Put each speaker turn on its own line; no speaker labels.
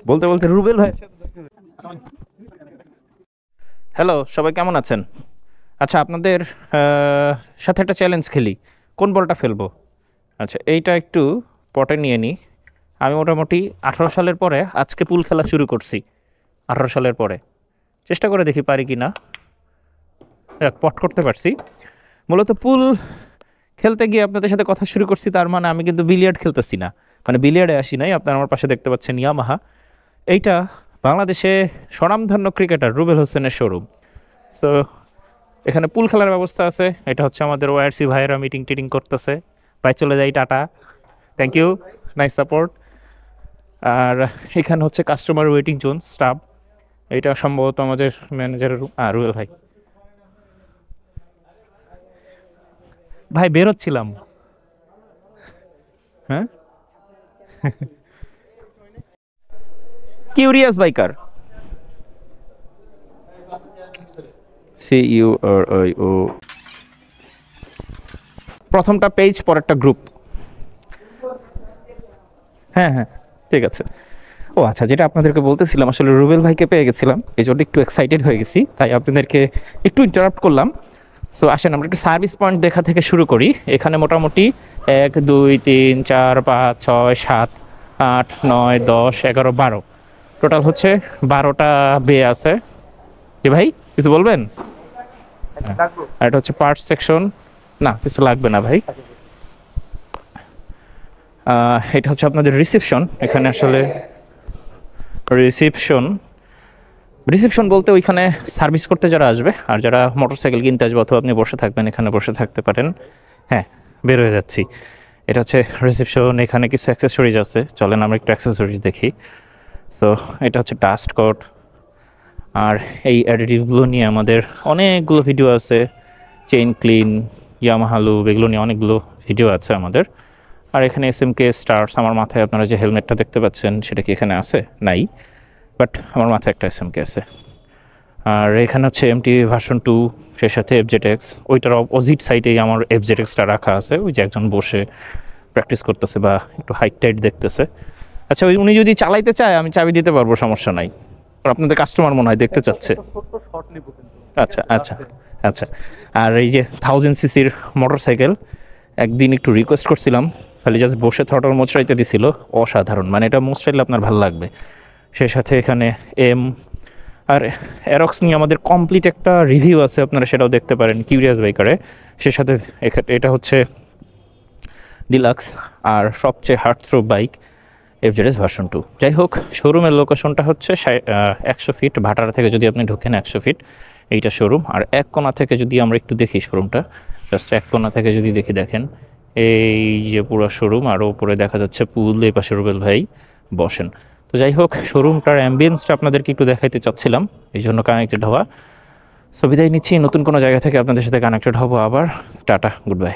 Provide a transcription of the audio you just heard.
বলতে বলতে রুবেল ভাই। হ্যালো, সবাই কেমন আছেন? আচ্ছা, আপনাদের সাথে একটা চ্যালেঞ্জ খেলি। কোন বলটা ফেলবো? আচ্ছা, এইটা একটু পটে নিয়ে নিই। আমি মোটামুটি 18 সালের পরে আজকে পুল খেলা শুরু করছি। 18 সালের পরে চেষ্টা করে দেখি পারি কি না। পট করতে পারছি। মূলত পুল খেলতে গিয়ে আপনাদের সাথে কথা শুরু করছি, তার মানে আমি কিন্তু বিলিয়ার্ড খেলতেছি না, মানে বিলিয়ার্ডে আসি নাই। আপনারা আমার পাশে দেখতে পাচ্ছেন ইয়ামাহা। এইটা বাংলাদেশে স্বনামধন্য ক্রিকেটার রুবেল হোসেনের শোরুম। সো এখানে পুল খেলার ব্যবস্থা আছে। এটা হচ্ছে আমাদের ওআরসি ভাইয়েরা মিটিং টিটিং করতেছে। ভাই চলে যাই, tata, thank you, nice support. আর এখানে হচ্ছে কাস্টমার ওয়েটিং জোন, স্টাফ। এটা সম্ভবত আমাদের ম্যানেজারের রুম। রুবেল ভাই, ভাই বেরোচ্ছিলাম। হ্যাঁ, কিউরিয়াস বাইকার, CURIO। প্রথমটা পেজ, পরেরটা গ্রুপ। হ্যাঁ হ্যাঁ, ঠিক আছে। ও আচ্ছা, যেটা আপনাদেরকে বলতেছিলাম, আসলে রুবেল ভাইকে পেয়ে গেছিলাম, এই জন্য একটু এক্সাইটেড হয়ে গেছি, তাই আপনাদেরকে একটু ইন্টারাপ্ট করলাম। সো আসেন আমরা একটু সার্ভিস পয়েন্ট দেখা থেকে শুরু করি। এখানে মোটামুটি 1 2 3 4 5 6 7 8 9 10 11 12, টোটাল হচ্ছে 12টা বে আছে। কি ভাই, কিছু বলবেন? আর এটা হচ্ছে পার্ট সেকশন। না, কিছু লাগবে না ভাই। এটা হচ্ছে আপনাদের রিসেপশন। এখানে আসলে রিসেপশন রিসেপশন বলতে ওইখানে সার্ভিস করতে যারা আসবে, আর যারা মোটরসাইকেল কিনতে আসবে অথবা আপনি বসে থাকবেন, এখানে বসে থাকতে পারেন। হ্যাঁ, বের হয়ে যাচ্ছি। এটা হচ্ছে রিসেপশন। এখানে কিছু অ্যাক্সেসরিজ আছে, চলেন আমরা একটু অ্যাক্সেসরিজ দেখি। সো এটা হচ্ছে ডাস্ট কোট। আর এই অ্যাডিটিভগুলো নিয়ে আমাদের অনেকগুলো ভিডিও আছে। চেইন ক্লিন, ইয়ামাহা লুব, এগুলো নিয়ে অনেকগুলো ভিডিও আছে আমাদের। আর এখানে SMK স্টার্স। আমার মাথায় আপনারা যে হেলমেটটা দেখতে পাচ্ছেন, সেটা কি এখানে আছে? নাই, বাট আমার মাথায় একটা SMK আছে। আর এখানে হচ্ছে MT ভার্সন 2, সে সাথে FZX। ওইটার অপোজিট সাইডেই আমার FZX-টা রাখা আছে, ওই যে একজন বসে প্র্যাকটিস করতেছে বা একটু হাইট টাইট দেখতেছে। আচ্ছা, ওই উনি যদি চালাইতে চায় আমি চাবি দিতে পারবো, সমস্যা নাই। আর আপনাদের কাস্টমার মনে হয় দেখতে চাচ্ছে। আচ্ছা আচ্ছা আচ্ছা। আর এই যে 1000cc মোটরসাইকেল, একদিন একটু রিকোয়েস্ট করছিলাম, খালি জাস্ট বসে থ্রটল মোচড়াইতে দিছিল, অসাধারণ। মানে এটা মোচড়াইলে আপনার ভালো লাগবে। সে সাথে এখানে আর অ্যারক্স নিয়ে আমাদের কমপ্লিট একটা রিভিউ আছে, আপনারা সেটাও দেখতে পারেন কিউরিয়াস বাইকারে। সে সাথে এটা হচ্ছে ডিলাক্স আর সবচেয়ে hard throw bike FZS version 2। যাই হোক, শোরুমের লোকেশনটা হচ্ছে 100 ফিট ভাটারা থেকে যদি আপনি ঢোকেন 100 ফিট এইটা শোরুম। আর এক কোণা থেকে যদি আমরা একটু দেখি শোরুমটা, জাস্ট এক কোণা থেকে যদি দেখেন, এই যে পুরো শোরুম, আরও উপরে দেখা যাচ্ছে পুল, এই পাশে রুবেল ভাই বসেন। তো যাই হোক, শোরুমটার অ্যাম্বিয়েন্সটা আপনাদেরকে একটু দেখাইতে চাচ্ছিলাম, এই জন্য কানেক্টেড হওয়া। সো বিদায় নিচ্ছি, নতুন কোনো জায়গা থেকে আপনাদের সাথে কানেক্টেড হবো আবার। Tata, good bye.